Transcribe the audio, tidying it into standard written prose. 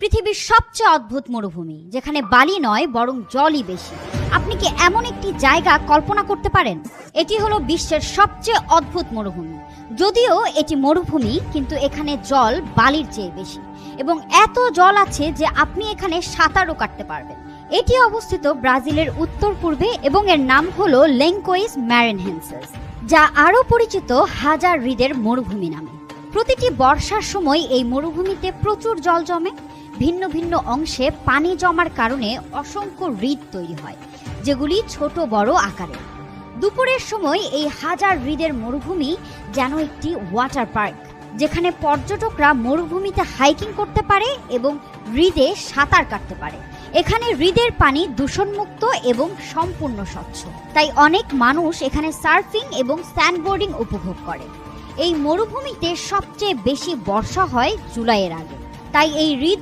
পৃথিবীর সবচেয়ে অদ্ভুত মরুভূমি, যেখানে বালি নয় বরং জলই বেশি। আপনি কি এমন একটি জায়গা কল্পনা করতে পারেন? এটি হলো বিশ্বের সবচেয়ে অদ্ভুত মরুভূমি। যদিও এটি মরুভূমি, কিন্তু এখানে জল বালির চেয়ে বেশি এবং এত জল আছে যে আপনি এখানে সাঁতারও কাটতে পারবেন। এটি অবস্থিত ব্রাজিলের উত্তর পূর্বে এবং এর নাম হলো লেঙ্কোইস ম্যারিনহেন্সেস, যা আরও পরিচিত হাজার হ্রদের মরুভূমি নামে। প্রতিটি বর্ষার সময় এই মরুভূমিতে প্রচুর জল জমে। ভিন্ন ভিন্ন অংশে পানি জমার কারণে অসংখ্য হ্রদ তৈরি হয়, যেগুলি ছোট বড় আকারের। দুপুরের সময় এই হাজার হ্রদের মরুভূমি যেন একটি ওয়াটার পার্ক, যেখানে পর্যটকরা মরুভূমিতে হাইকিং করতে পারে এবং হ্রদে সাঁতার কাটতে পারে। এখানে হ্রদের পানি দূষণমুক্ত এবং সম্পূর্ণ স্বচ্ছ, তাই অনেক মানুষ এখানে সার্ফিং এবং স্যান্ডবোর্ডিং উপভোগ করে। এই মরুভূমিতে সবচেয়ে বেশি বর্ষা হয় জুলাইয়ের আগে, তাই এই হ্রদ